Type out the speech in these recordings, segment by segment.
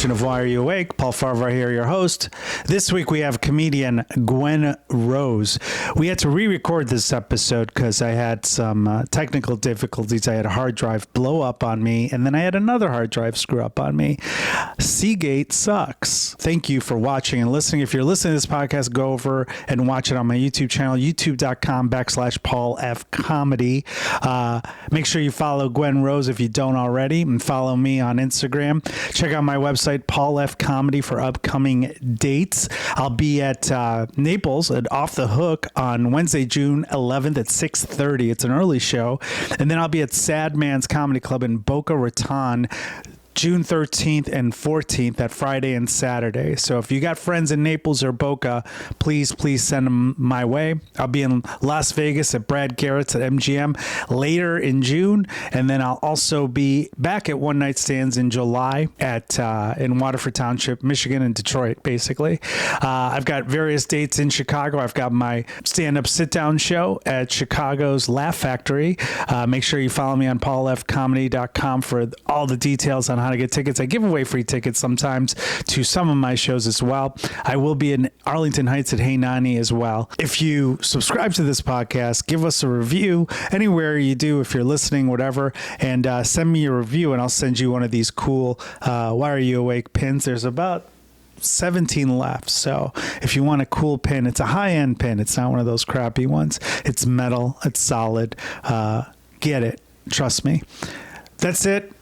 edition of Why Are You Awake? Paul Farahvar here, your host. This week we have comedian Gwen Rose. We had to re-record this episode because I had some technical difficulties. I had a hard drive blow up on me, and then I had another hard drive screw up on me. Seagate sucks. Thank you for watching and listening. If you're listening to this podcast, go over and watch it on my YouTube channel, youtube.com/Paul F Comedy. Make sure you follow Gwen Rose if you don't already, and follow me on Instagram. Check out my website, Paul F Comedy, for upcoming dates. I'll be at Naples at Off the Hook on Wednesday, June 11th at 6:30. It's an early show. And then I'll be at Sad Man's Comedy Club in Boca Raton, June 13th and 14th, that Friday and Saturday. So if you got friends in Naples or Boca, please send them my way. I'll be in Las Vegas at Brad Garrett's at MGM later in June. And then I'll also be back at One Night Stands in July at in Waterford Township, Michigan, and Detroit, basically. I've got various dates in Chicago. I've got my stand-up sit-down show at Chicago's Laugh Factory. Make sure you follow me on paulfcomedy.com for all the details on how to get tickets. I give away free tickets sometimes to some of my shows as well. I will be in Arlington Heights at Hey Nani as well. If you subscribe to this podcast, give us a review anywhere you do, if you're listening, whatever, and send me a review and I'll send you one of these cool Why Are You Awake pins. There's about 17 left. So if you want a cool pin, it's a high-end pin. It's not one of those crappy ones. It's metal. It's solid. Get it. Trust me. That's it.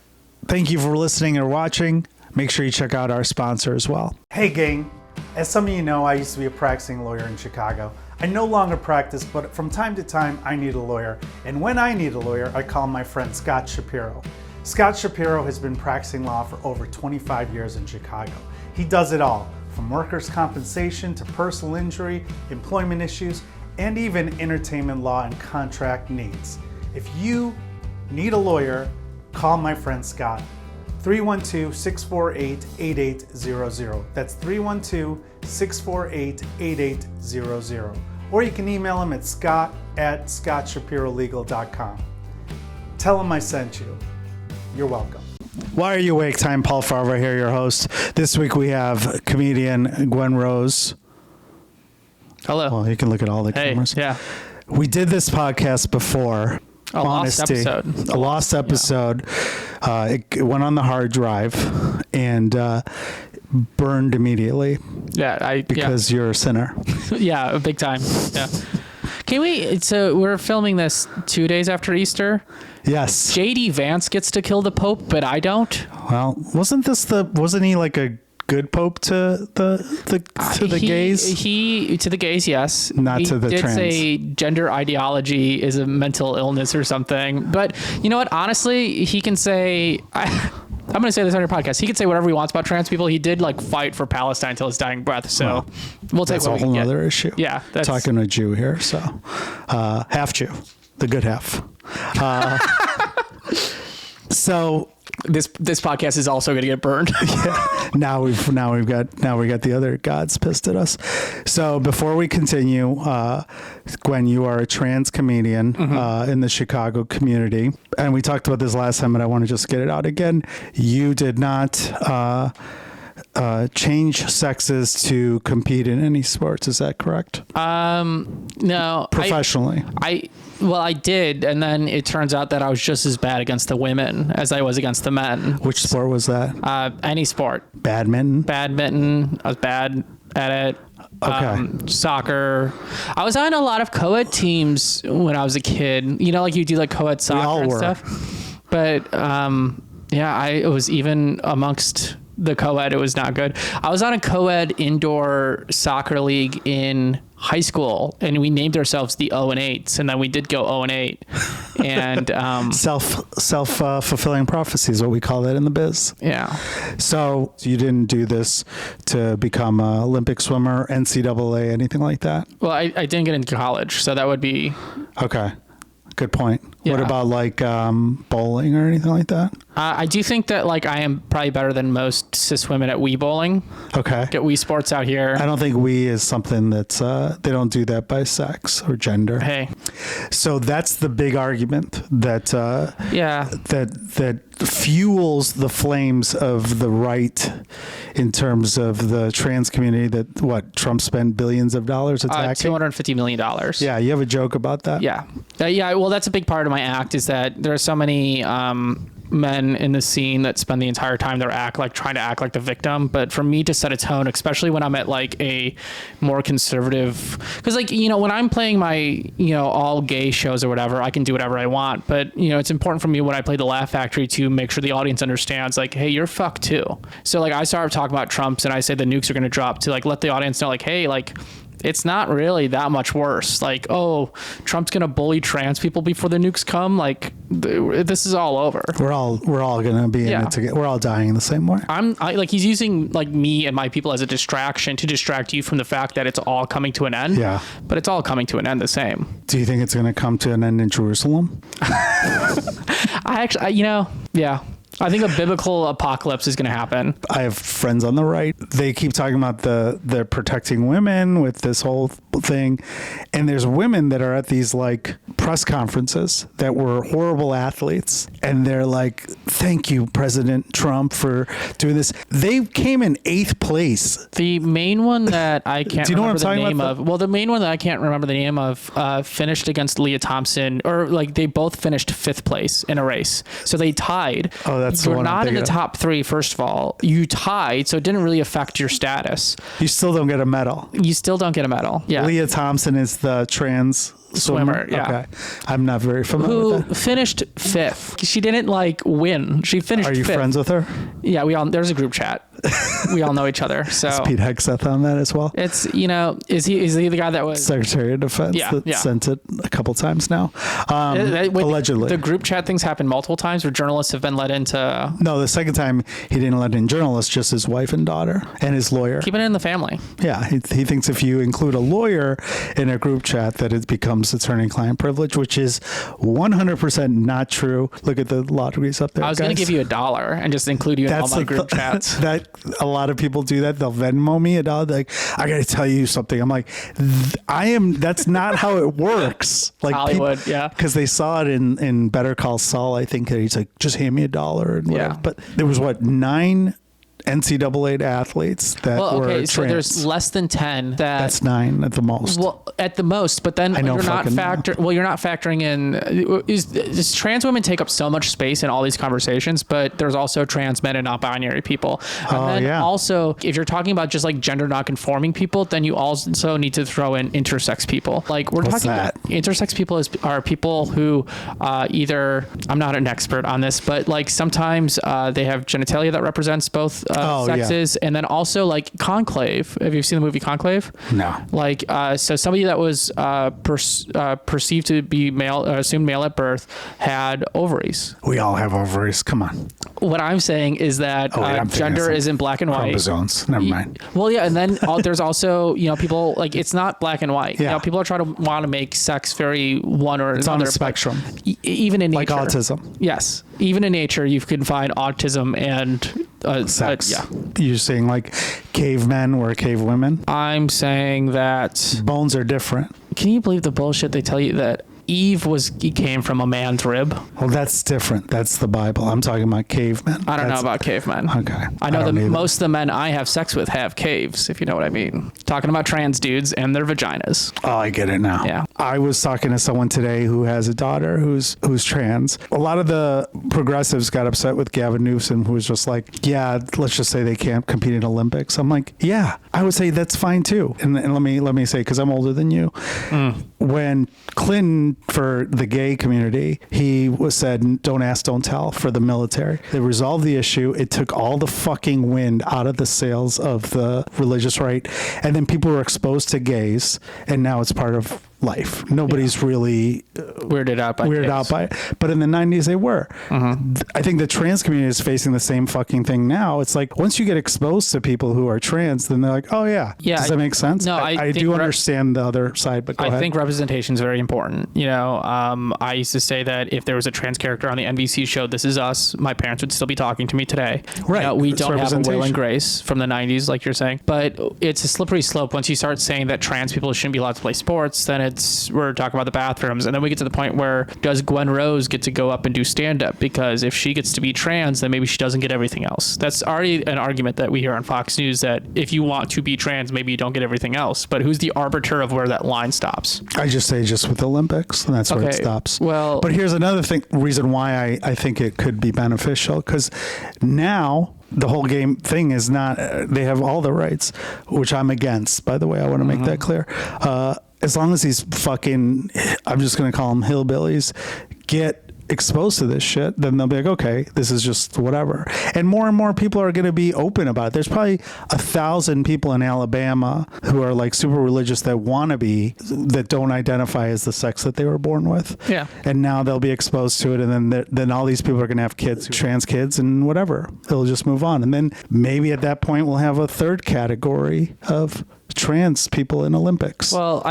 Thank you for listening or watching. Make sure you check out our sponsor as well. Hey gang, as some of you know, I used to be a practicing lawyer in Chicago. I no longer practice, but from time to time, I need a lawyer. And when I need a lawyer, I call my friend Scott Shapiro. Scott Shapiro has been practicing law for over 25 years in Chicago. He does it all, from workers' compensation to personal injury, employment issues, and even entertainment law and contract needs. If you need a lawyer, call my friend Scott, 312-648-8800. That's 312-648-8800. Or you can email him at scott@scottshapirolegal.com. Tell him I sent you. You're welcome. Why Are You Awake? Time, Paul Farahvar here, your host. This week we have comedian Gwen Rose. Hello. Well, you can look at all the cameras. Yeah. We did this podcast before. A lost episode. Yeah. It went on the hard drive and burned immediately. Yeah, because you're a sinner. Yeah, big time. Yeah. So we're filming this 2 days after Easter. Yes. JD Vance gets to kill the Pope, but I don't. Well, wasn't he like a good Pope to the gays? He to the gays, yes. Not to the trans. He did say gender ideology is a mental illness or something. But you know what? Honestly, he can say. I'm going to say this on your podcast. He can say whatever he wants about trans people. He did fight for Palestine till his dying breath. So we'll take what we can get. That's a whole other issue. Yeah, talking to a Jew here. So half Jew, the good half. So. This podcast is also going to get burned. Yeah. Now we got the other gods pissed at us. So before we continue, Gwen, you are a trans comedian in the Chicago community, and we talked about this last time, but I want to just get it out again. You did not change sexes to compete in any sports. Is that correct? No. Professionally. I did, and then it turns out that I was just as bad against the women as I was against the men. Which sport was that? Any sport. Badminton? I was bad at it. Okay. Soccer. I was on a lot of co-ed teams when I was a kid. You know, you do co-ed soccer and stuff. But it was even amongst the co-ed, it was not good. I was on a co-ed indoor soccer league in high school, and we named ourselves the 0-8s, and then we did go 0-8. And self-fulfilling prophecy is what we call that in the biz. Yeah. So you didn't do this to become an Olympic swimmer, NCAA, anything like that? Well, I didn't get into college, so that would be... Okay. Good point. Yeah. What about bowling or anything like that? I do think that like I am probably better than most cis women at Wii bowling. Okay. Get Wii Sports out here. I don't think we is something that's they don't do that by sex or gender. Hey. So that's the big argument that that fuels the flames of the right in terms of the trans community. That what Trump spent billions of dollars attacking. $250 million. Yeah, you have a joke about that. Yeah, well, that's a big part of my act is that there are so many men in the scene that spend the entire time trying to act like the victim. But for me to set a tone, especially when I'm at like a more conservative, because like, you know, when I'm playing my, you know, all gay shows or whatever, I can do whatever I want. But, you know, it's important for me when I play the Laugh Factory to make sure the audience understands like, hey, you're fucked too. So like I start talking about Trumps and I say the nukes are going to drop to like let the audience know like, hey, like, it's not really that much worse. Like, oh, Trump's gonna bully trans people before the nukes come. Like, this is all over. We're all gonna be in it together. We're all dying the same way. Like he's using like me and my people as a distraction to distract you from the fact that it's all coming to an end. Yeah, but it's all coming to an end the same. Do you think it's gonna come to an end in Jerusalem? I think a biblical apocalypse is going to happen. I have friends on the right. They keep talking about they're protecting women with this whole thing. And there's women that are at these like press conferences that were horrible athletes. And they're like, thank you, President Trump, for doing this. They came in 8th place. The main one that I can't remember the name of. Well, the main one that I can't remember the name of finished against Leah Thompson, or like they both finished 5th place in a race. So they tied. Oh, that's You're not in the top 3, first of all. You tied, so it didn't really affect your status. You still don't get a medal. Yeah. Leah Thompson is the trans swimmer. Yeah. Okay. I'm not very familiar with that. Who finished 5th. She didn't like win. She finished 5th. Are you friends with her? Yeah, there's a group chat. We all know each other. So is Pete Hegseth on that as well? It's, you know, is he the guy that was Secretary of Defense sent it a couple times now? Allegedly. The group chat things happen multiple times where journalists have been let into. No, the second time he didn't let in journalists, just his wife and daughter and his lawyer. Keeping it in the family. Yeah, he thinks if you include a lawyer in a group chat that it becomes attorney-client privilege, which is 100% not true. Look at the law degrees up there. I was going to give you $1 and just include you in all my group chats. That a lot of people do that. They'll Venmo me $1. Like, I got to tell you something. I'm like, that's not how it works. Like Hollywood, because they saw it in Better Call Saul. I think that he's like, just hand me $1 and whatever. But there was 9 NCAA athletes that were trans. So there's less than 10 that's 9 at the most. Well, at the most, but then you're not factoring in is trans women take up so much space in all these conversations, but there's also trans men and not-binary people. And also, if you're talking about just like gender non-conforming people, then you also need to throw in intersex people. Like we're talking about intersex people are people who either, I'm not an expert on this, but like sometimes they have genitalia that represents both sexes, and then also like Conclave. Have you seen the movie Conclave? No. Like so somebody that was perceived to be male, assumed male at birth, had ovaries. We all have ovaries. Come on. What I'm saying is that gender isn't black and white. Chromosomes. Never mind. Well, yeah, and then there's also people like it's not black and white. Yeah. People are trying to want to make sex very one or another. It's on a spectrum. Even in nature, like autism. Yes, even in nature, you can find autism and sex. You're saying like cavemen were cave women? I'm saying that bones are different. Can you believe the bullshit they tell you that Eve came from a man's rib? Well, that's different. That's the Bible. I'm talking about cavemen. I don't know about cavemen. Okay. I know that most of the men I have sex with have caves, if you know what I mean. Talking about trans dudes and their vaginas. Oh, I get it now. Yeah. I was talking to someone today who has a daughter who's trans. A lot of the progressives got upset with Gavin Newsom, who was just like, yeah, let's just say they can't compete in Olympics. I'm like, yeah, I would say that's fine too. And let me say, because I'm older than you, when Clinton, for the gay community, he said, don't ask, don't tell for the military. They resolved the issue. It took all the fucking wind out of the sails of the religious right. And then people were exposed to gays, and now it's part of life. Nobody's really weirded out by it. But in the 90s, they were. I think the trans community is facing the same fucking thing now. It's like once you get exposed to people who are trans, then they're like, oh yeah. Does that make sense? No, I do understand the other side, but go ahead. I think representation is very important. You know, I used to say that if there was a trans character on the NBC show This Is Us, my parents would still be talking to me today. Right. You know, we don't have a Will and Grace from the 90s, like you're saying, but it's a slippery slope. Once you start saying that trans people shouldn't be allowed to play sports, then we're talking about the bathrooms, and then we get to the point where does Gwen Rose get to go up and do stand-up? Because if she gets to be trans, then maybe she doesn't get everything else. That's already an argument that we hear on Fox News, that if you want to be trans, maybe you don't get everything else. But who's the arbiter of where that line stops? I just say just with the Olympics, and that's where it stops. Well, but here's another reason why I think it could be beneficial, because now the whole game thing is not, they have all the rights, which I'm against, by the way. I want to make that clear. As long as these fucking, I'm just going to call them hillbillies, get exposed to this shit, then they'll be like, okay, this is just whatever. And more people are going to be open about it. There's probably 1,000 people in Alabama who are like super religious that want to be, that don't identify as the sex that they were born with. Yeah. And now they'll be exposed to it, and then all these people are going to have kids, trans kids, and whatever. It'll just move on. And then maybe at that point we'll have a third category of trans people in Olympics. Well,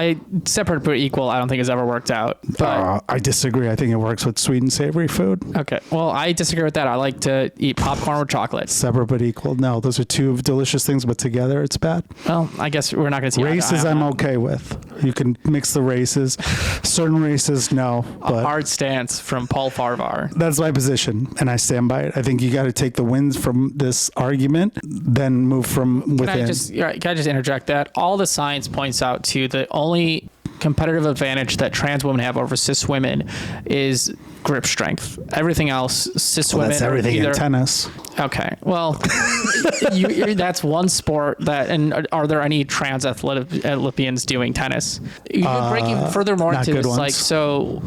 separate but equal, I don't think has ever worked out. But I disagree. I think it works with sweet and savory food. Okay. Well, I disagree with that. I like to eat popcorn with chocolate. Separate but equal. No, those are two delicious things, but together it's bad. Well, I guess we're not going to see races. I'm okay with. You can mix the races. Certain races, no. But a hard stance from Paul Farahvar. That's my position, and I stand by it. I think you got to take the wins from this argument, then move from within. Can I just interject that? All the science points out to the only competitive advantage that trans women have over cis women is grip strength. Everything else, cis women. That's everything in tennis. Okay. Well, that's one sport that. And are there any trans Olympians doing tennis? You can break even furthermore into this. Like, so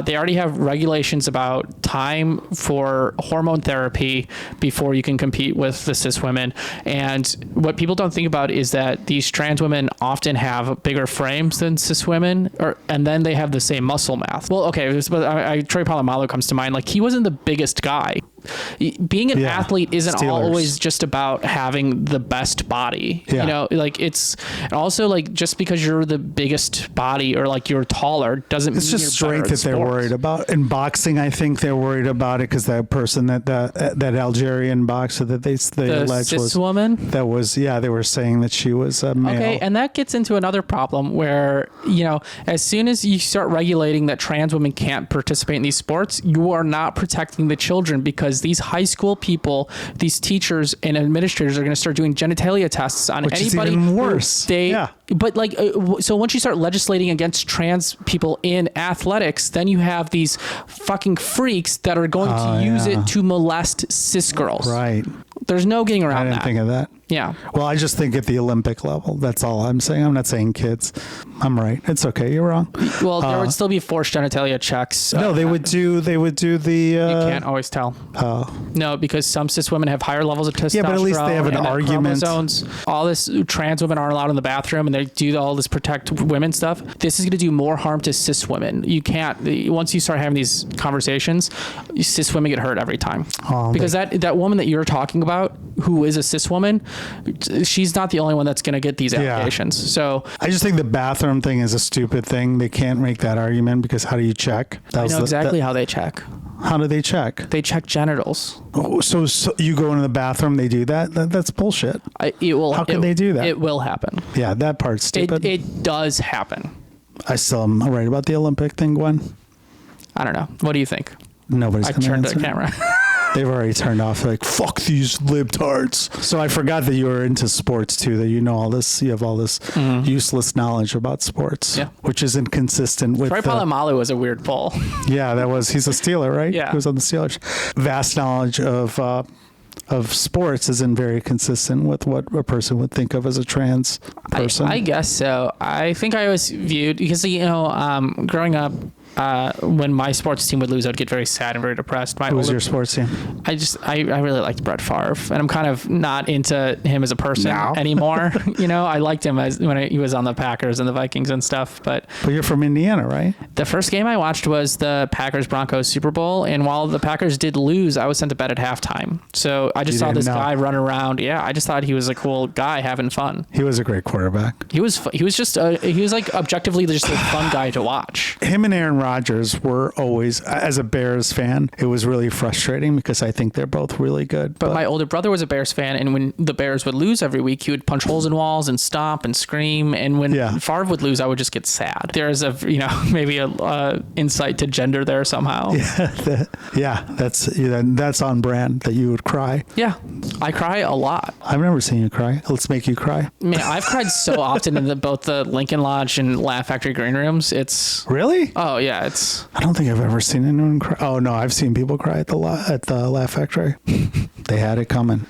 they already have regulations about time for hormone therapy before you can compete with the cis women. And what people don't think about is that these trans women often have bigger frames than cis women, and then they have the same muscle mass. Well, okay, but Troy Polamalu comes to mind. Like, he wasn't the biggest guy. Being an athlete isn't always just about having the best body. You know, like it's also like just because you're the biggest body or like you're taller doesn't mean it's just strength that they're worried about. In boxing, I think they're worried about it because that person that Algerian boxer that they alleged was woman. That was they were saying that she was a male. Okay, and that gets into another problem where, you know, as soon as you start regulating that trans women can't participate in these sports, you are not protecting the children, because these high school people, these teachers and administrators are going to start doing genitalia tests on anybody. Is even worse. But like, so once you start legislating against trans people in athletics, then you have these fucking freaks that are going to use it to molest cis girls. Right. There's no getting around that. I didn't think of that. Yeah. Well, I just think at the Olympic level. That's all I'm saying. I'm not saying kids. I'm right. It's okay. You're wrong. Well, there would still be forced genitalia checks. No, they would do the. You can't always tell. No, because some cis women have higher levels of testosterone. Yeah, but at least they have an argument. Chromosomes. All this trans women aren't allowed in the bathroom, and they do all this protect women stuff. This is going to do more harm to cis women. You can't. Once you start having these conversations, cis women get hurt every time. Because that woman that you're talking about, who is a cis woman, she's not the only one that's going to get these allegations. So I just think the bathroom thing is a stupid thing. They can't make that argument because how do you check? I know exactly how they check. How do they check? They check genitals. Oh, so you go into the bathroom, they do that? That's bullshit. How can they do that? It will happen. Yeah, that part's stupid. It does happen. I still am right about the Olympic thing, Gwen. I don't know. What do you think? Nobody's going to answer. I turned the camera. They've already turned off. Like, fuck these libtards. So I forgot that you were into sports too, that you know all this. You have all this useless knowledge about sports, which isn't consistent with. Troy Polamalu was a weird poll. Yeah, he's a Steeler, right? Yeah. He was on the Steelers. Vast knowledge of sports isn't very consistent with what a person would think of as a trans person. I guess so. I think I always viewed, because, you know, growing up, when my sports team would lose, I'd get very sad and very depressed. Who was your sports team? I really liked Brett Favre, and I'm kind of not into him as a person anymore. I liked him when he was on the Packers and the Vikings and stuff. But you're from Indiana, right? The first game I watched was the Packers-Broncos Super Bowl, and while the Packers did lose, I was sent to bed at halftime. So I just saw this guy run around. Yeah, I just thought he was a cool guy having fun. He was a great quarterback. He was like objectively just a fun guy to watch. Him and Aaron Rodgers were always, as a Bears fan, it was really frustrating because I think they're both really good. But my older brother was a Bears fan, and when the Bears would lose every week, he would punch holes in walls and stomp and scream. And when Favre would lose, I would just get sad. There's maybe a insight to gender there somehow. That's on brand that you would cry. Yeah, I cry a lot. I've never seen you cry. Let's make you cry. Man, I've cried so often in both the Lincoln Lodge and Laugh Factory green rooms. It's really. Oh yeah, I don't think I've ever seen anyone cry. Oh no, I've seen people cry at the Laugh Factory. They had it coming.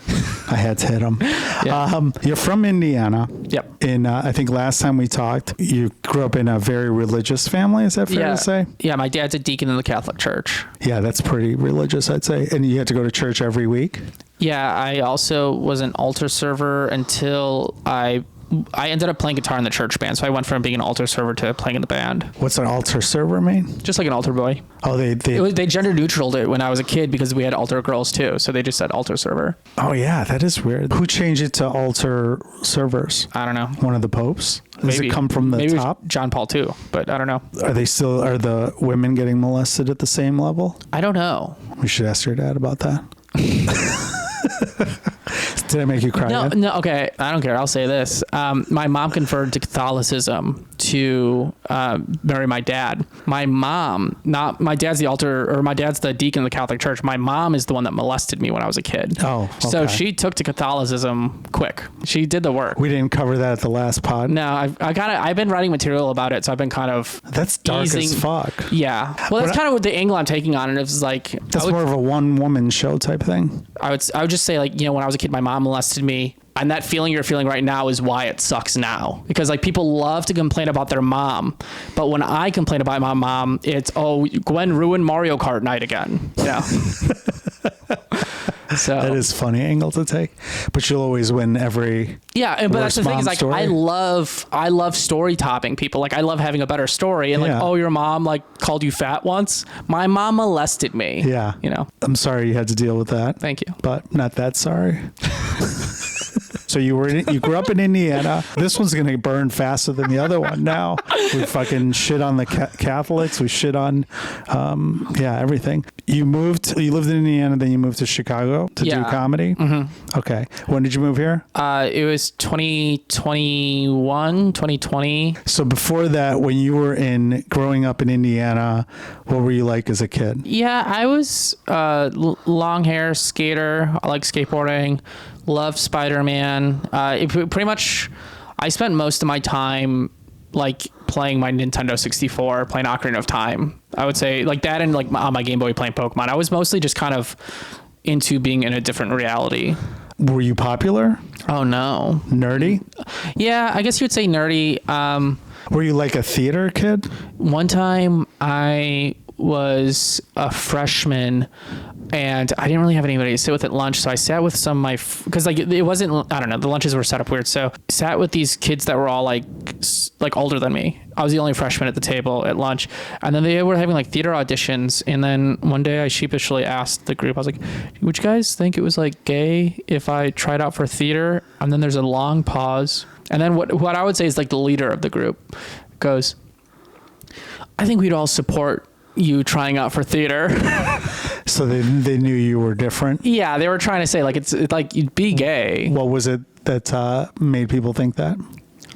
I had to hit them. Yeah. You're from Indiana. Yep. And I think last time we talked, you grew up in a very religious family. Is that fair to say? Yeah, my dad's a deacon in the Catholic Church. Yeah, that's pretty religious, I'd say. And you had to go to church every week? Yeah, I also was an altar server until I ended up playing guitar in the church band. So I went from being an altar server to playing in the band. What's an altar server mean? Just like an altar boy. Oh, they gender neutraled it when I was a kid because we had altar girls too. So they just said altar server. Oh yeah, that is weird. Who changed it to altar servers? I don't know. One of the popes? Does it come from the top? John Paul II, but I don't know. Are the women getting molested at the same level? I don't know. We should ask your dad about that. Did I make you cry? No, okay. I don't care. I'll say this. My mom converted to Catholicism to marry my dad. My mom, my dad's the deacon of the Catholic Church. My mom is the one that molested me when I was a kid. Oh, okay. So she took to Catholicism quick. She did the work. We didn't cover that at the last pod. No, I've been writing material about it, so I've been kind of that's dark as fuck. Yeah. Well, that's kind of what the angle I'm taking on it. It's like that's more of a one-woman show type thing. I would just say, like, when I was a kid, my mom molested me. And that feeling you're feeling right now is why it sucks now. Because like people love to complain about their mom. But when I complain about my mom, it's, oh, Gwen ruined Mario Kart night again. Yeah. So that is funny angle to take, but you'll always win every. Yeah, but that's the thing is like story. I love story topping people. Like I love having a better story and like, oh, your mom like called you fat once. My mom molested me. Yeah, I'm sorry you had to deal with that. Thank you, but not that sorry. So you grew up in Indiana. This one's going to burn faster than the other one now. We fucking shit on the Catholics. We shit on, everything. You lived in Indiana, then you moved to Chicago to do comedy? Mm-hmm. Okay. When did you move here? It was 2021, 2020. So before that, when you were growing up in Indiana, what were you like as a kid? Yeah, I was long hair, skater. I like skateboarding. Loved Spider-Man. Pretty much, I spent most of my time like playing my Nintendo 64, playing Ocarina of Time. I would say like that and like on my Game Boy playing Pokemon. I was mostly just kind of into being in a different reality. Were you popular? Oh, no. Nerdy? Yeah, I guess you would say nerdy. Were you like a theater kid? One time I was a freshman and I didn't really have anybody to sit with at lunch. So I sat with some of my, because like it wasn't, I don't know, the lunches were set up weird. So sat with these kids that were all like older than me. I was the only freshman at the table at lunch. And then they were having like theater auditions. And then one day I sheepishly asked the group, I was like, would you guys think it was like gay if I tried out for theater? And then there's a long pause. And then what I would say is like the leader of the group goes, I think we'd all support you trying out for theater. So they knew you were different? Yeah, they were trying to say like it's like you'd be gay. What was it that made people think that?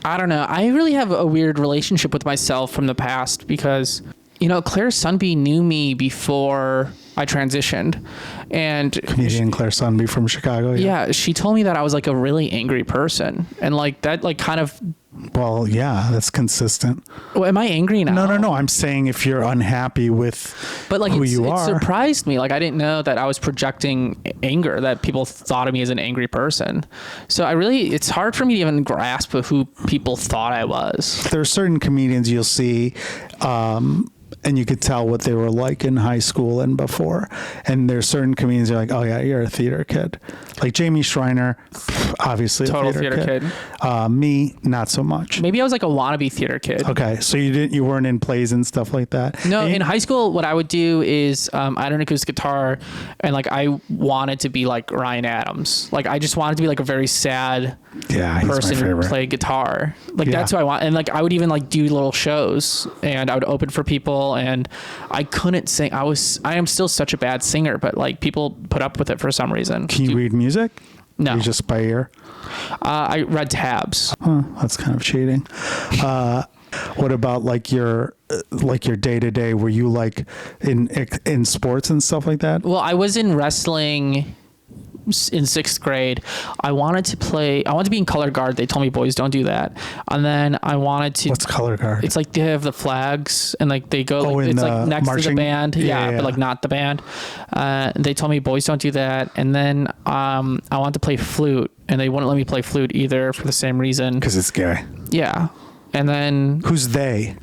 I don't know. I really have a weird relationship with myself from the past because, Claire Sunby knew me before I transitioned. And comedian Claire Sunby from Chicago. Yeah, she told me that I was like a really angry person. And like that like kind of. Well, yeah, that's consistent. Well, am I angry now? No. I'm saying if you're unhappy with who you are. It surprised me. Like I didn't know that I was projecting anger, that people thought of me as an angry person. So it's hard for me to even grasp of who people thought I was. There are certain comedians you'll see, and you could tell what they were like in high school and before. And there's certain comedians you're like, oh yeah, you're a theater kid. Like Jamie Schreiner, obviously Total a theater kid. Me, not so much. Maybe I was like a wannabe theater kid. Okay, so you weren't in plays and stuff like that? No, in high school, what I would do is I had an acoustic guitar, and like I wanted to be like Ryan Adams. Like I just wanted to be like a very sad person who played guitar. Like that's what I want. And like I would even like do little shows, and I would open for people, and I couldn't sing. I am still such a bad singer, but like people put up with it for some reason. Can you read music? No. You just by ear? I read tabs. Huh, that's kind of cheating. What about like your day to day? Were you like in sports and stuff like that? Well, I was in wrestling in sixth grade. I wanted to be in color guard. They told me, boys, don't do that. And then I wanted to. What's color guard? It's like they have the flags and like they go. It's like next marching? To the band. Yeah, but like not the band. They told me, boys, don't do that. And then I wanted to play flute, and they wouldn't let me play flute either for the same reason. Because it's gay. Yeah. And then who's they?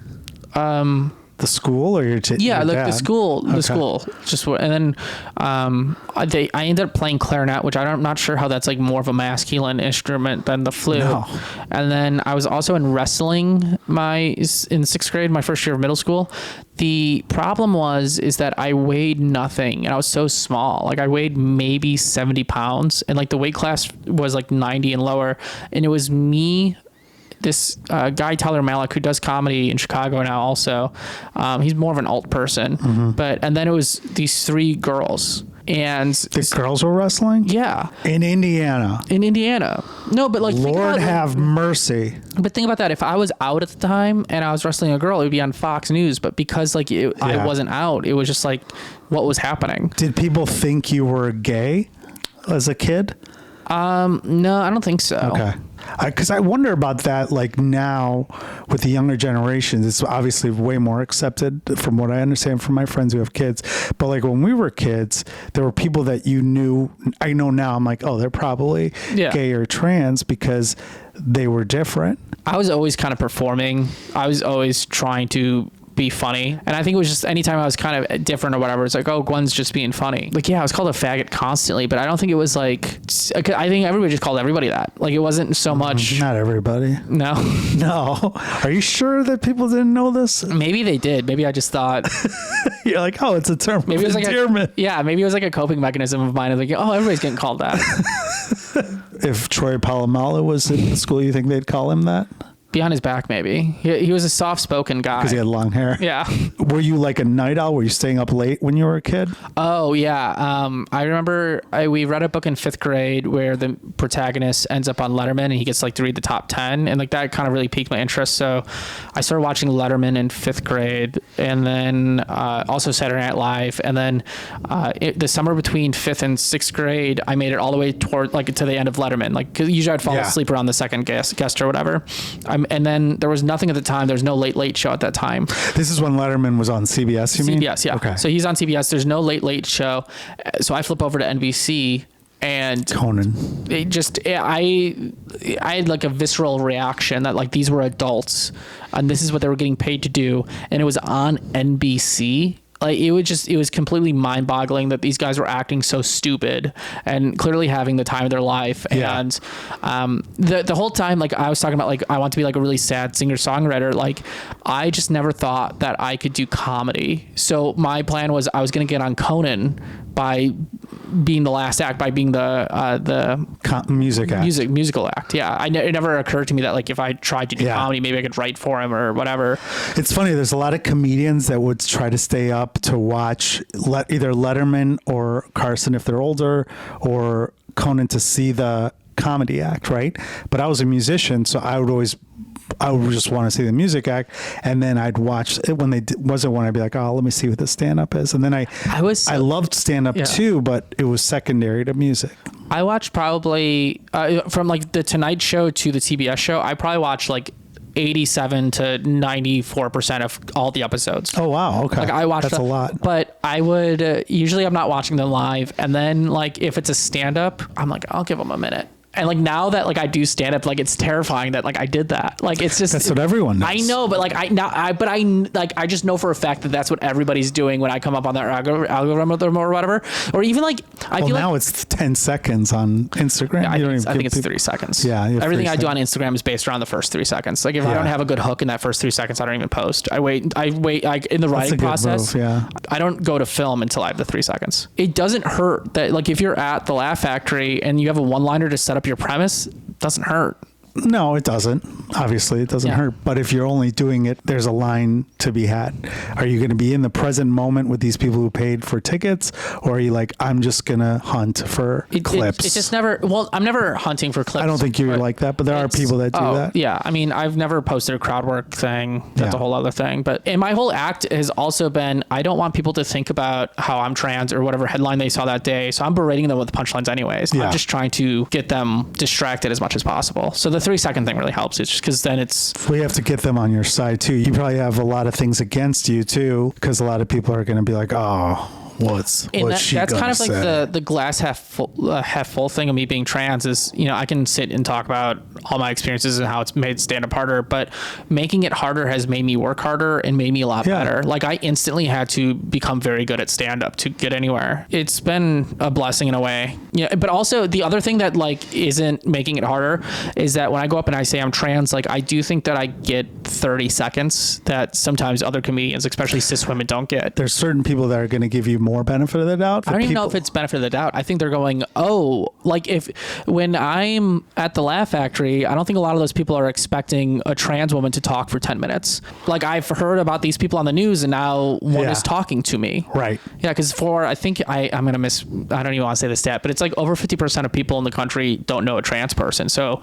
The school or your like dad? the school. The school. Just and then I ended up playing clarinet, which I'm not sure how that's like more of a masculine instrument than the flute. No. And then I was also in wrestling in sixth grade, my first year of middle school. The problem is that I weighed nothing, and I was so small. Like I weighed maybe 70 pounds, and like the weight class was like 90 and lower, and it was me. This guy, Tyler Malick, who does comedy in Chicago now also, he's more of an alt person. Mm-hmm. And then it was these three girls. And the girls were wrestling? Yeah. In Indiana. No, but like... Lord have mercy. But think about that. If I was out at the time and I was wrestling a girl, it would be on Fox News. But because like I wasn't out, it was just like what was happening. Did people think you were gay as a kid? No, I don't think so. Okay. Because I wonder about that, like now with the younger generations, it's obviously way more accepted from what I understand from my friends who have kids. But like when we were kids, there were people that you knew, I know now, I'm like, oh, they're probably gay or trans because they were different. I was always kind of performing. I was always trying to be funny, and I think it was just anytime I was kind of different or whatever, it's like, oh, Gwen's just being funny. Like, yeah, I was called a faggot constantly, but I don't think it was like, I think everybody just called everybody that. Like, it wasn't so much. Not everybody. No. Are you sure that people didn't know this? Maybe they did. Maybe I just thought. You're like, oh, it's a term. Maybe it was endearment. Maybe it was like a coping mechanism of mine. Of like, oh, everybody's getting called that. If Troy Polamalu was in the school, you think they'd call him that? Behind his back, maybe. He was a soft-spoken guy. Because he had long hair. Yeah. Were you like a night owl? Were you staying up late when you were a kid? Oh, yeah. I remember we read a book in fifth grade where the protagonist ends up on Letterman and he gets like to read the top 10. And like that kind of really piqued my interest. So I started watching Letterman in fifth grade, and then also Saturday Night Live. And then the summer between fifth and sixth grade, I made it all the way toward like to the end of Letterman. Like, cause usually I'd fall asleep around the second guest or whatever. And then there was nothing at the time. There was no late show at that time. This is when Letterman was on CBS, you mean? CBS, yeah. Okay. So he's on CBS. There's no late show. So I flip over to NBC, and Conan. I had like a visceral reaction that like these were adults and this is what they were getting paid to do. And it was on NBC. Like it was completely mind-boggling that these guys were acting so stupid and clearly having the time of their life. And the whole time, like I was talking about, like I want to be like a really sad singer-songwriter. Like I just never thought that I could do comedy. So my plan was I was going to get on Conan by being the last act, by being the musical act. Yeah, it never occurred to me that like if I tried to do comedy, maybe I could write for him or whatever. It's funny. There's a lot of comedians that would try to stay up to watch either Letterman or Carson if they're older, or Conan to see the comedy act, right? But I was a musician, so I would just want to see the music act, and then I'd watch it when they wasn't one. I'd be like, oh, let me see what the stand-up is, and then I loved stand-up too, but it was secondary to music. I watched probably from like the Tonight Show to the TBS show. I probably watched like 87 to 94% of all the episodes. Oh wow, okay. Like I watched that's a lot. But I would usually I'm not watching them live, and then like if it's a stand-up, I'm like I'll give them a minute. And like now that like I do stand up, like it's terrifying that like I did that. Like it's just that's what everyone does. I know, but like I just know for a fact that that's what everybody's doing when I come up on their algorithm or whatever. Or even like I feel now like it's 10 seconds on Instagram. I think it's 3 seconds. Yeah, everything I do on Instagram is based around the first 3 seconds. Like if I don't have a good hook in that first 3 seconds, I don't even post. I wait like in the writing process. Move, yeah. I don't go to film until I have the 3 seconds. It doesn't hurt that like if you're at the Laugh Factory and you have a one-liner to set up your premise, it doesn't hurt. No, it doesn't. Obviously, it doesn't hurt. But if you're only doing it, there's a line to be had. Are you going to be in the present moment with these people who paid for tickets? Or are you like, I'm just going to hunt for clips? It's just never, well, I'm never hunting for clips. I don't think you're like that, but there are people that do that. Yeah. I mean, I've never posted a crowd work thing. That's a whole other thing. And my whole act has also been, I don't want people to think about how I'm trans or whatever headline they saw that day. So I'm berating them with punchlines anyways. I'm just trying to get them distracted as much as possible. So the 3-second thing really helps. It's just because then we have to get them on your side too. You probably have a lot of things against you too, because a lot of people are going to be like, oh, what's she that's kind of say? Like the glass half full thing of me being trans is, you know, I can sit and talk about all my experiences and how it's made stand up harder, but making it harder has made me work harder and made me a lot better. Like I instantly had to become very good at stand up to get anywhere. It's been a blessing in a way. Yeah. But also the other thing that like isn't making it harder is that when I go up and I say I'm trans, like I do think that I get 30 seconds that sometimes other comedians, especially cis women, don't get. There's certain people that are going to give you more benefit of the doubt. I don't even know if it's benefit of the doubt. I think they're going, oh, like when I'm at the Laugh Factory, I don't think a lot of those people are expecting a trans woman to talk for 10 minutes. Like I've heard about these people on the news and now one is talking to me. Right. Yeah. Because I think I'm going to I don't even want to say the stat, but it's like over 50% of people in the country don't know a trans person. So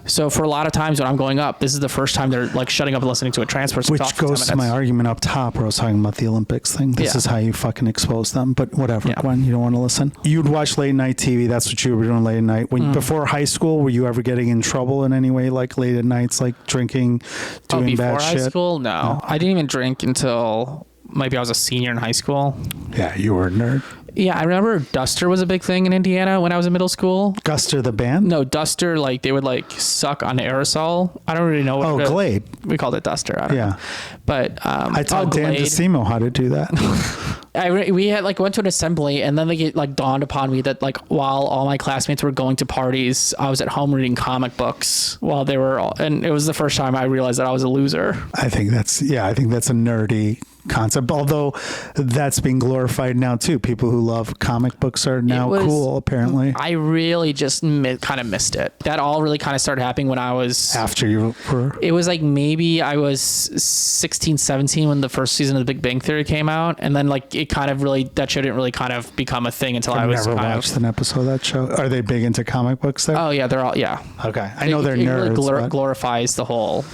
So for a lot of times when I'm going up, this is the first time they're like shutting up and listening to a trans person. Which goes to my argument up top where I was talking about the Olympics thing. This is how you fucking expose them. But whatever, Gwen, you don't want to listen. You'd watch late night TV. That's what you were doing late at night. Before high school, were you ever getting in trouble in any way, like late at nights, like drinking, doing bad shit? Before high school? No. I didn't even drink until maybe I was a senior in high school. Yeah, you were a nerd. Yeah, I remember Duster was a big thing in Indiana when I was in middle school. Duster the band? No, Duster, like they would like suck on aerosol. I don't really know what. Oh, Glade. We called it Duster. I don't know. But I taught Dan DeSimo how to do that. We had like went to an assembly and then it like dawned upon me that like while all my classmates were going to parties, I was at home reading comic books while they were and it was the first time I realized that I was a loser. I think that's a nerdy concept, although that's being glorified now too. People who love comic books are now cool, apparently. I really just kind of missed it. That all really kind of started happening when I was after you were. It was like maybe I was 16, 17 when the first season of The Big Bang Theory came out, and then like it kind of really that show didn't really kind of become a thing until I was never watched an episode of that show. Are they big into comic books there? Oh yeah, they're all Okay, I know they're nerds. It really glorifies the whole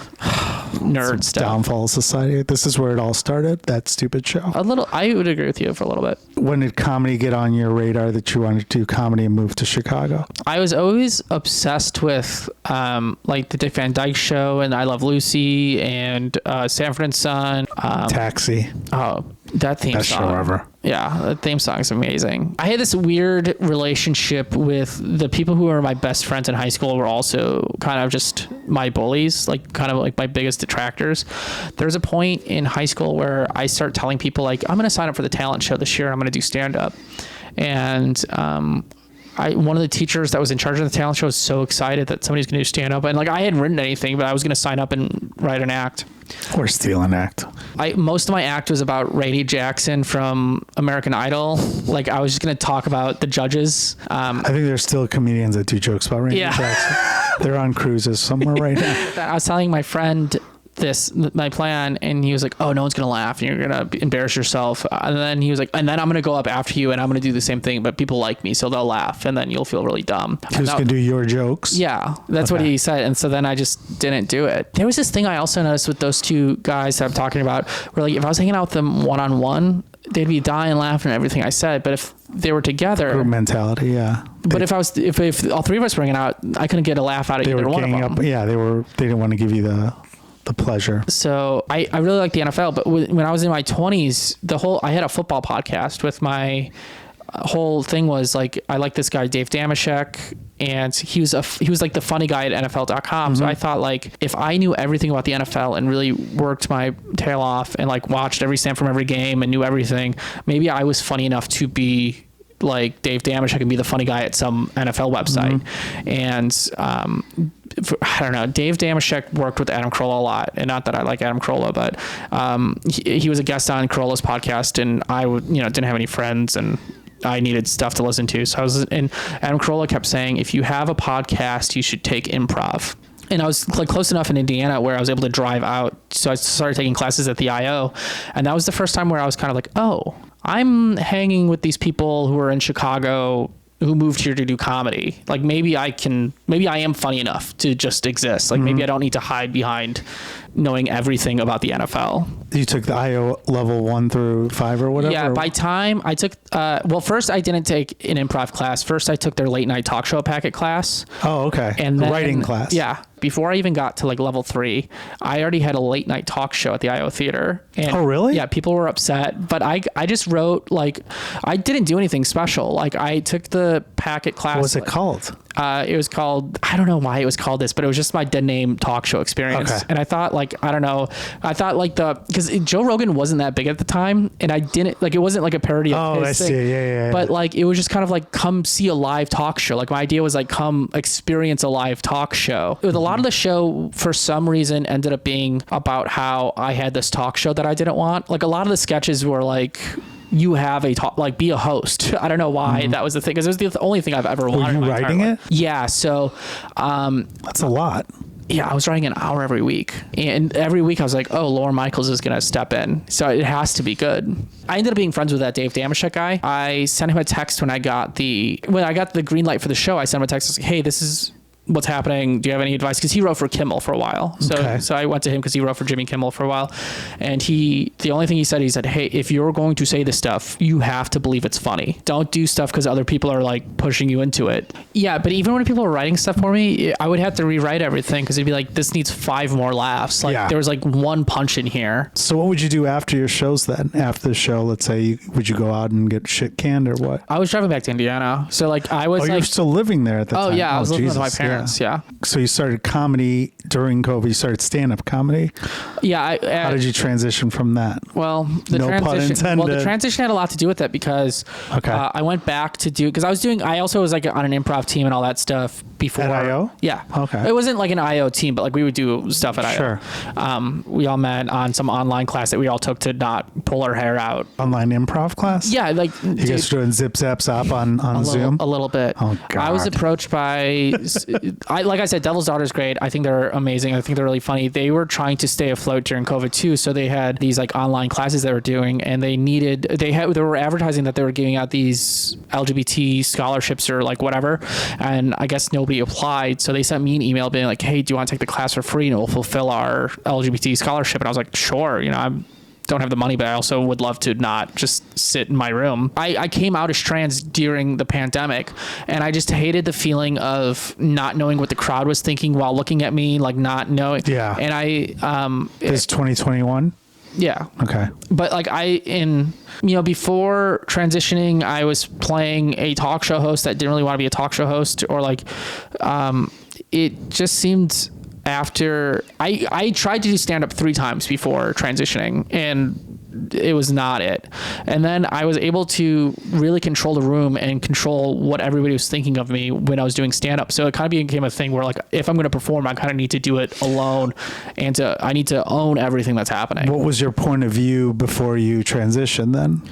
nerd stuff. Downfall of society. This is where it all started. That stupid show. A little. I would agree with you for a little bit. When did comedy get on your radar that you wanted to do comedy and move to Chicago? I was always obsessed with like the Dick Van Dyke Show and I Love Lucy and Sanford and Son. Taxi. Oh, that theme Best song. show ever. Yeah, that theme song is amazing. I had this weird relationship with the people who were my best friends in high school were also kind of just my bullies, like kind of like my biggest detractors. There's a point in high school where I start telling people like, I'm going to sign up for the talent show this year. I'm going to do stand up. And one of the teachers that was in charge of the talent show was so excited that somebody's going to do stand up. And like, I hadn't written anything, but I was going to sign up and write an act. Or steal an act. Most of my act was about Rainey Jackson from American Idol. Like I was just going to talk about the judges. I think there's still comedians that do jokes about Rainey Jackson. They're on cruises somewhere right now. I was telling my friend my plan, and he was like, oh, no one's gonna laugh and you're gonna embarrass yourself. And then he was like, and then I'm gonna go up after you and I'm gonna do the same thing, but people like me, so they'll laugh and then you'll feel really dumb. Who's gonna do your jokes? Yeah, that's what he said. And so then I just didn't do it. There was this thing I also noticed with those two guys that I'm talking about where like if I was hanging out with them one-on-one, they'd be dying laughing at everything I said, but if they were together, group mentality, yeah. But if all three of us were hanging out, I couldn't get a laugh out of either one of them. Up, yeah, they didn't want to give you the pleasure. So I really like the NFL, but when I was in my 20s, I had a football podcast with my whole thing was like, I like this guy, Dave Damashek, and he was like the funny guy at NFL.com. So I thought, like, if I knew everything about the NFL and really worked my tail off and like watched every snap from every game and knew everything, maybe I was funny enough to be like Dave Damashek and be the funny guy at some NFL website. And I don't know, Dave Damashek worked with Adam Carolla a lot, and not that I like Adam Carolla, but he was a guest on Carolla's podcast, and I didn't have any friends, and I needed stuff to listen to. So and Adam Carolla kept saying, if you have a podcast, you should take improv. And I was like close enough in Indiana where I was able to drive out. So I started taking classes at the IO, and that was the first time where I was kind of like, oh, I'm hanging with these people who are in Chicago who moved here to do comedy. Like maybe I am funny enough to just exist. Like maybe I don't need to hide behind knowing everything about the NFL. You took the IO level 1 through 5 or whatever? Yeah, by time I took, first I didn't take an improv class. First I took their late night talk show packet class. Oh, okay. And then, writing class. Yeah. Before I even got to like level 3, I already had a late night talk show at the IO Theater. And oh, really? Yeah, people were upset, but I just wrote, like, I didn't do anything special. Like, I took the packet class. What was it called? It was called, I don't know why it was called this, but it was just my dead name talk show experience. Okay. And I thought, like, I don't know, because Joe Rogan wasn't that big at the time, and I didn't, like, it wasn't like a parody of his thing. Yeah. But like, it was just kind of like, come see a live talk show. Like, my idea was like, come experience a live talk show. With a lot of the show, for some reason, ended up being about how I had this talk show that I didn't want. Like, a lot of the sketches were like, you have a talk, like, be a host. I don't know why that was the thing, because it was the only thing I've ever wanted. Were you writing it? Yeah. So, that's a lot. Yeah, I was writing an hour every week. And every week I was like, oh, Lauren Michaels is going to step in. So it has to be good. I ended up being friends with that Dave Damashek guy. I sent him a text when I got the green light for the show. I sent him a text, like, hey, this is what's happening. Do you have any advice? Because he wrote for Kimmel for a while. So I went to him because he wrote for Jimmy Kimmel for a while. And the only thing he said, hey, if you're going to say this stuff, you have to believe it's funny. Don't do stuff because other people are like pushing you into it. Yeah, but even when people were writing stuff for me, I would have to rewrite everything because it'd be like, this needs 5 more laughs. Like there was like one punch in here. So what would you do after your shows then? After the show, let's say, would you go out and get shit canned or what? I was driving back to Indiana. So like I was you were still living there at the time? Oh yeah, I was living with my parents. Yeah. So you started comedy during COVID. You started stand-up comedy. Yeah. How did you transition from that? Well, the transition had a lot to do with it because I went back to because I also was like on an improv team and all that stuff before. At IO? Yeah. Okay. It wasn't like an IO team, but like we would do stuff at IO. Sure. We all met on some online class that we all took to not pull our hair out. Online improv class? Yeah. Like you guys doing zip zap zap on Zoom? A little bit. Oh, God. I was approached by, like I said, Devil's Daughter's great. I think they're amazing. I think they're really funny. They were trying to stay afloat during COVID too. So they had these like online classes they were doing, and they were advertising that they were giving out these LGBT scholarships or like whatever. And I guess nobody applied. So they sent me an email being like, hey, do you want to take the class for free and we'll fulfill our LGBT scholarship? And I was like, sure. I don't have the money, but I also would love to not just sit in my room. I came out as trans during the pandemic, and I just hated the feeling of not knowing what the crowd was thinking while looking at me, like not knowing. Yeah. And It's 2021? Yeah. Okay. But like before transitioning, I was playing a talk show host that didn't really want to be a talk show host, or like, it just seemed after I tried to do stand up 3 times before transitioning, and it was not it. And then I was able to really control the room and control what everybody was thinking of me when I was doing stand up. So it kind of became a thing where like, if I'm going to perform, I kind of need to do it alone, and I need to own everything that's happening. What was your point of view before you transitioned then?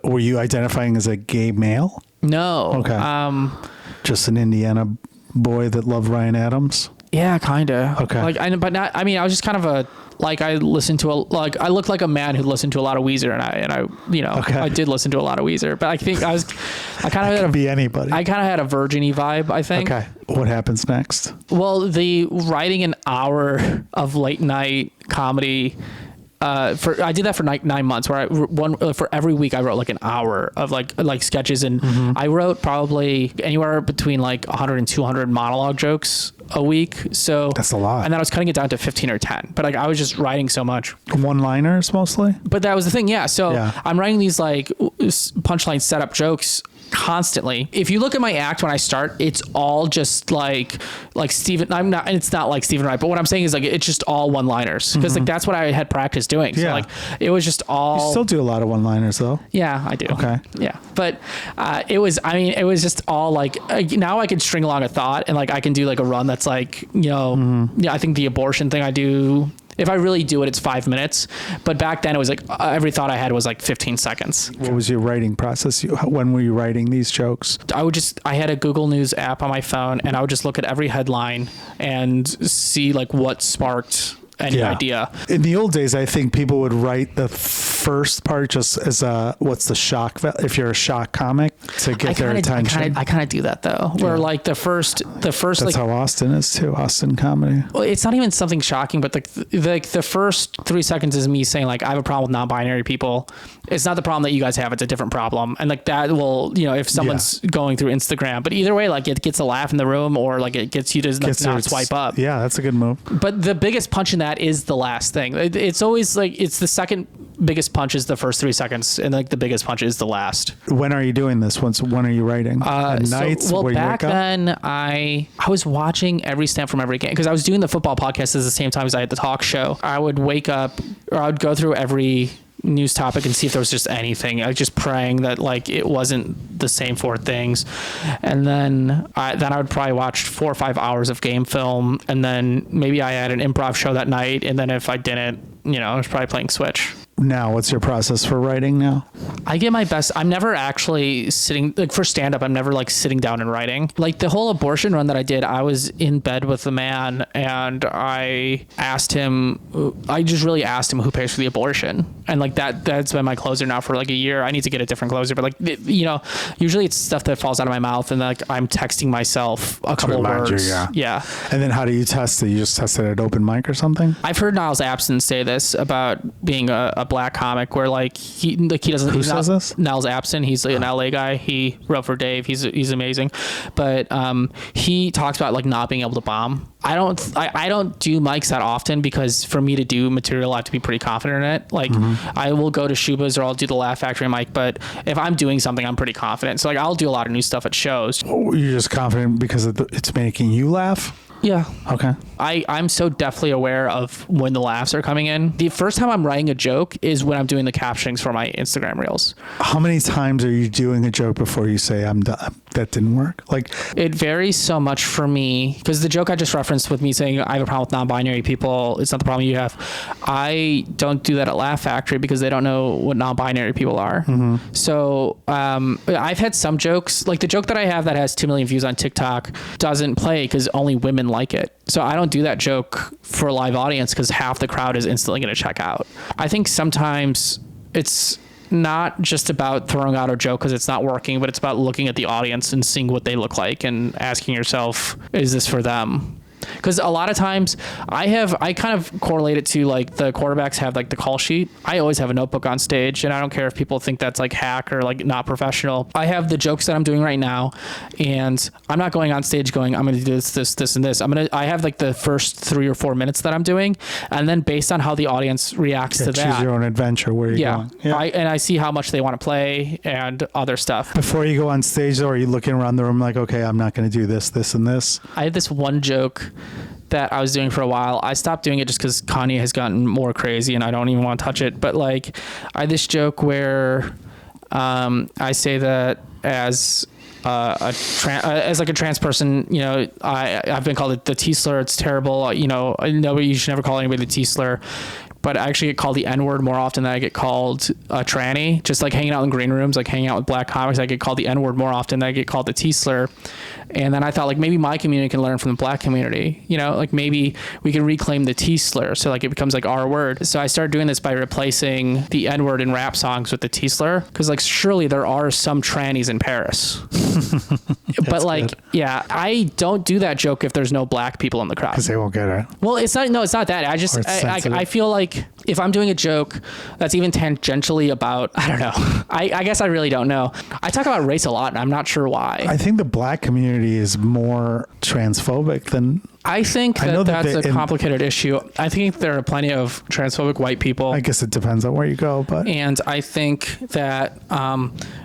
Were you identifying as a gay male? No. Okay. Just an Indiana boy that loved Ryan Adams? Yeah, kind of. Okay. I was just kind of I looked like a man who listened to a lot of Weezer, and I did listen to a lot of Weezer, but I think I kind of had be anybody. I kind of had a virgin-y vibe, I think. Okay. What happens next? Well, the writing an hour of late night comedy, I did that for 9 months where for every week I wrote like an hour of like sketches, and I wrote probably anywhere between like 100 and 200 monologue jokes a week. So that's a lot. And then I was cutting it down to 15 or 10, but like I was just writing so much. One-liners mostly? But that was the thing. Yeah. So I'm writing these like punchline setup jokes constantly. If you look at my act when I start, it's all just like Stephen. It's not like Stephen Wright, but what I'm saying is like it's just all one-liners because like that's what I had practiced doing. So like it was just all. You still do a lot of one-liners though. Yeah, I do. Okay. Yeah, but it was just all like now I can string along a thought and like I can do like a run that's like I think the abortion thing I do. If I really do it, it's 5 minutes. But back then it was like every thought I had was like 15 seconds. What was your writing process? When were you writing these jokes? I had a Google News app on my phone and I would just look at every headline and see like what sparked any idea. In the old days, I think people would write the first part just as what's the shock, if you're a shock comic, to get their attention. I kind of do that though, where like the first. That's like, how Austin is too. Austin comedy. Well, it's not even something shocking, but the first 3 seconds is me saying like I have a problem with non-binary people. It's not the problem that you guys have; it's a different problem, and like that will if someone's going through Instagram. But either way, like it gets a laugh in the room, or like it gets you to not swipe up. Yeah, that's a good move. But the biggest punch in that is the last thing. It's always like it's the second biggest punch is the first 3 seconds, and like the biggest punch is the last. When are you doing this? When are you writing? At nights? Well, back then I was watching every snap from every game because I was doing the football podcast at the same time as I had the talk show. I would wake up, or I would go through every news topic and see if there was just anything. I was just praying that like it wasn't the same 4 things, and then I would probably watch 4 or 5 hours of game film, and then maybe I had an improv show that night, and then if I didn't, I was probably playing Switch. Now, what's your process for writing now? I get my best. I'm never actually sitting, like for stand-up, I'm never like sitting down and writing. Like the whole abortion run that I did, I was in bed with a man and I just really asked him who pays for the abortion. And like that's been my closer now for like a year. I need to get a different closer, but like, usually it's stuff that falls out of my mouth and like I'm texting myself a couple of words. Yeah. And then how do you test it? You just test it at open mic or something? I've heard Niles Abson say this about being a black comic where like he doesn't. Who says this? Niles Abson. He's like an LA guy. He wrote for Dave. He's amazing, but he talks about like not being able to bomb. I don't do mics that often because for me to do material, I have to be pretty confident in it. Like I will go to Shuba's or I'll do the Laugh Factory mic, but if I'm doing something, I'm pretty confident. So like I'll do a lot of new stuff at shows. Oh, you're just confident because it's making you laugh? Yeah. Okay. I'm so definitely aware of when the laughs are coming in. The first time I'm writing a joke is when I'm doing the captionings for my Instagram reels. How many times are you doing a joke before you say, I'm done? That didn't work? Like, it varies so much for me because the joke I just referenced with me saying I have a problem with non-binary people, it's not the problem you have. I don't do that at Laugh Factory because they don't know what non-binary people are. So I've had some jokes, like the joke that I have that has 2 million views on TikTok doesn't play because only women like it. So I don't do that joke for a live audience because half the crowd is instantly going to check out. I think sometimes it's not just about throwing out a joke because it's not working, but it's about looking at the audience and seeing what they look like and asking yourself, is this for them? Because a lot of times I kind of correlate it to like the quarterbacks have like the call sheet. I always have a notebook on stage and I don't care if people think that's like hack or like not professional. I have the jokes that I'm doing right now and I'm not going on stage going, I'm going to do this, and this. I have like the first 3 or 4 minutes that I'm doing. And then based on how the audience reacts to that. Choose your own adventure where you're going. Yeah. I see how much they want to play and other stuff. Before you go on stage though, are you looking around the room like, okay, I'm not going to do this, and this? I had this one joke that I was doing for a while. I stopped doing it just because Kanye has gotten more crazy and I don't even want to touch it. But like, I had this joke where I say that as like a trans person, I've been called the T slur. It's terrible. You should never call anybody the T slur. But I actually get called the N-word more often than I get called a tranny. Just like hanging out in green rooms, like hanging out with black comics, I get called the N-word more often than I get called the T-slur. And then I thought like maybe my community can learn from the black community, like maybe we can reclaim the T-slur. So like it becomes like our word. So I started doing this by replacing the N-word in rap songs with the T-slur. Cause like surely there are some trannies in Paris. But like, good. yeah, I don't do that joke if there's no black people in the crowd. Because they won't get it. Well, it's not that. I feel like if I'm doing a joke that's even tangentially about, I don't know. I guess I really don't know. I talk about race a lot, and I'm not sure why. I think the black community is more transphobic than... I think that's a complicated issue. I think there are plenty of transphobic white people. I guess it depends on where you go, but... And I think that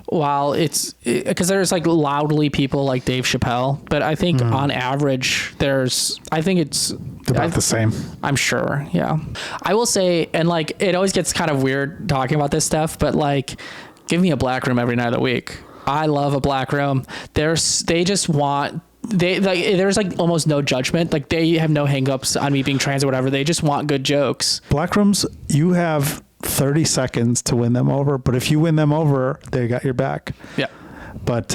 while it's... Because there's like loudly people like Dave Chappelle, but I think on average, I think it's... about the same. I'm sure, yeah. I will say, and like, it always gets kind of weird talking about this stuff, but like, give me a black room every night of the week. I love a black room. They just want... there's like almost no judgment. Like they have no hangups on me being trans or whatever. They just want good jokes. Black rooms, you have 30 seconds to win them over, but if you win them over, they got your back. Yeah. But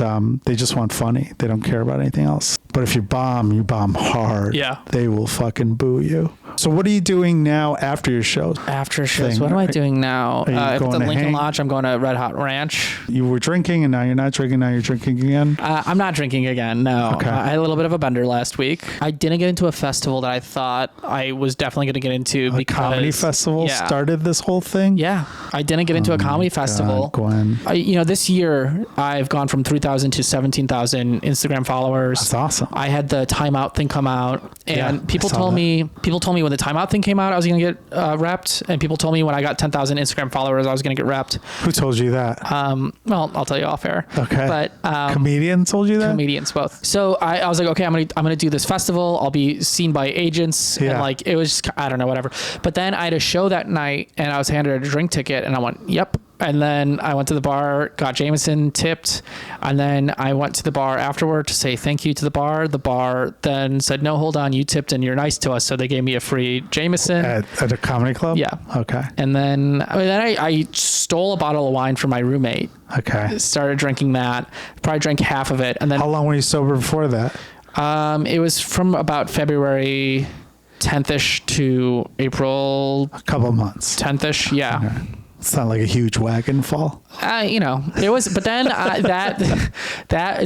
they just want funny. They don't care about anything else. But if you bomb hard. Yeah. They will fucking boo you. So what are you doing now after your shows? After shows, what am I doing now? At the Lincoln Lodge, I'm going to Red Hot Ranch. You were drinking and now you're not drinking. Now you're drinking again? I'm not drinking again, no. Okay. I had a little bit of a bender last week. I didn't get into a festival that I thought I was definitely going to get into because... comedy festival started this whole thing? Yeah. I didn't get into a comedy festival. Gwen. This year, I've gone from 3,000 to 17,000 Instagram followers. That's awesome. I had the timeout thing come out, and people told me when the timeout thing came out, I was going to get repped, and people told me when I got 10,000 Instagram followers, I was going to get repped. Who told you that? Well, I'll tell you off air. Okay. But comedians told you that? Comedians both. So I was like, okay, I'm gonna do this festival. I'll be seen by agents, and like it was just, I don't know, whatever. But then I had a show that night, and I was handed a drink ticket, and I went, yep. And then I went to the bar, got Jameson, tipped, and then I went to the bar afterward to say thank you to the bar. The bar then said, no, hold on, you tipped and you're nice to us. So they gave me a free Jameson. At a comedy club? Yeah. Okay. And then I stole a bottle of wine from my roommate. Okay. Started drinking that. Probably drank half of it. And then... How long were you sober before that? It was from about February 10th-ish to April... A couple of months. 10th-ish, yeah. Okay. It's not like a huge wagon fall. It was, but then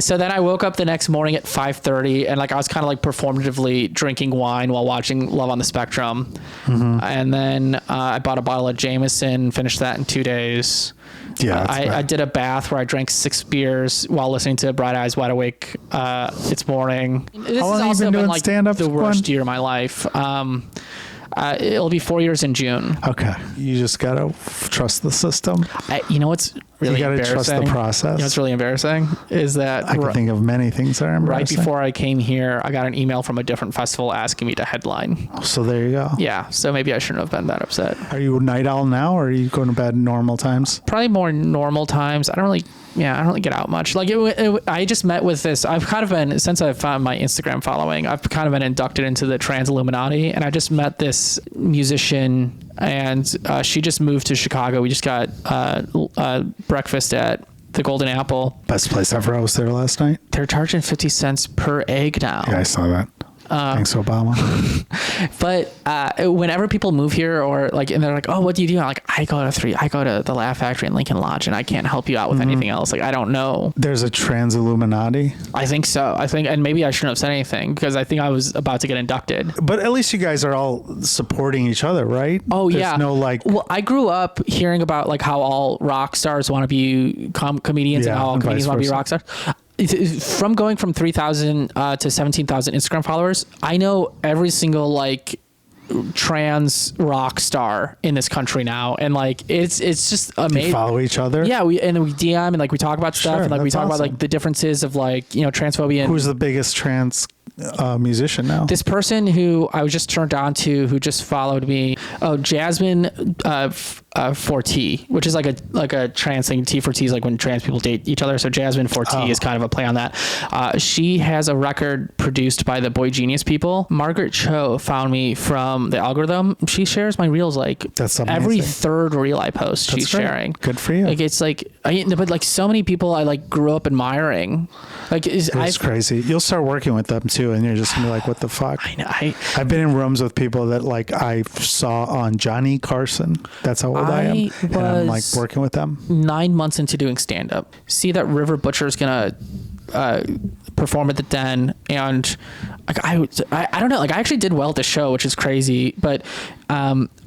so then I woke up the next morning at 5:30 and like I was kind of like performatively drinking wine while watching Love on the Spectrum. Mm-hmm. And then I bought a bottle of Jameson, finished that in 2 days. Yeah. I did a bath where I drank 6 beers while listening to Bright Eyes Wide Awake. It's morning. This How long have you been doing like stand-up? The worst year of my life. It'll be 4 years in June. Okay. You just got to trust the system. You know what's really embarrassing? You got to trust the process. You know what's really embarrassing is that... I can think of many things that are embarrassing. Right before I came here, I got an email from a different festival asking me to headline. So there you go. Yeah. So maybe I shouldn't have been that upset. Are you a night owl now or are you going to bed normal times? Probably more normal times. I don't really get out much. Like I just met with this. I've kind of been, since I've found my Instagram following, I've kind of been inducted into the trans Illuminati, and I just met this musician, and she just moved to Chicago. We just got breakfast at the Golden Apple. Best place ever. I was there last night. They're charging 50 cents per egg now. Yeah, I saw that. Thanks, Obama. But whenever people move here or like, and they're like, oh, what do you do? I'm like, I go to the Laugh Factory in Lincoln Lodge, and I can't help you out with anything else. Like, I don't know. There's a trans Illuminati. I think so. And maybe I shouldn't have said anything because I think I was about to get inducted. But at least you guys are all supporting each other, right? Oh, There's yeah. no like. Well, I grew up hearing about like how all rock stars want to be comedians and how all comedians want to be rock stars. From going from 3,000 to 17,000 Instagram followers, I know every single like trans rock star in this country now, and like it's just amazing. You follow each other. Yeah, we DM and like we talk about stuff, Sure, and like we talk awesome. about like the differences of like transphobia. And who's the biggest trans musician now? This person who I was just turned on to, who just followed me. Oh, Jasmine 4T, which is like a trans thing. T for T is like when trans people date each other. So Jasmine 4T is kind of a play on that. She has a record produced by the Boy Genius people. Margaret Cho found me from the algorithm. She shares my reels like every third reel I post. She's sharing. Good for you. Like it's like, but like so many people I like grew up admiring. Like it's crazy. You'll start working with them too, and you're just gonna be like, what the fuck? I know. I've been in rooms with people that like I saw on Johnny Carson. That's how old I am. And I'm like working with them. 9 months into doing stand-up. See that River Butcher's gonna perform at the Den, and like I don't know, like I actually did well at the show, which is crazy, but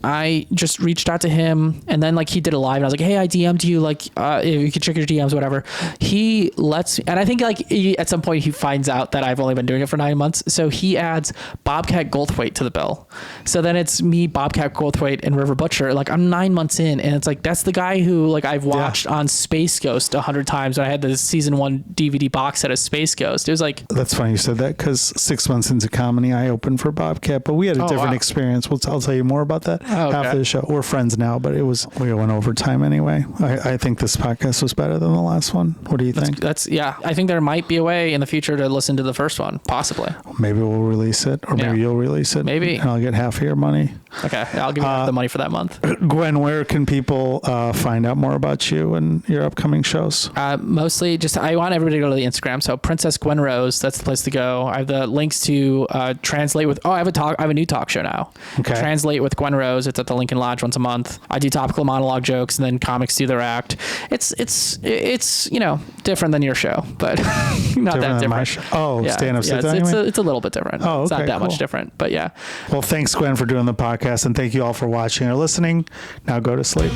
I just reached out to him, and then like he did a live, and I was like, hey, I DM'd you, like if you could check your DMs, whatever. He lets me, and I think like at some point he finds out that I've only been doing it for 9 months, so he adds Bobcat Goldthwait to the bill. So then it's me, Bobcat Goldthwait, and River Butcher. Like I'm 9 months in, and it's like that's the guy who like I've watched on Space Ghost 100 times. When I had the season 1 DVD box set of Space Ghost, it was like, that's funny you said that, because 6 months into comedy I opened for Bobcat, but we had a different experience. I'll tell you more about that after the show. We're friends now, but we went over time anyway. I think this podcast was better than the last one. What do you think? That's I think there might be a way in the future to listen to the first one, possibly. Maybe we'll release it, or maybe you'll release it. Maybe. And I'll get half of your money. Okay, I'll give you half the money for that month. Gwen, where can people find out more about you and your upcoming shows? Mostly just, I want everybody to go to the Instagram. So Princess Gwen Rose, that's the place to go. I have the links to Translate with, I have a new talk show now. Okay. Translate with Gwen Rose. It's at the Lincoln Lodge once a month. I do topical monologue jokes, and then comics do their act. It's different than your show, but not that different. Stand-up sit down. It's a little bit different. Oh, okay, it's not that much different, but yeah. Well, thanks, Gwen, for doing the podcast, and thank you all for watching or listening. Now go to sleep.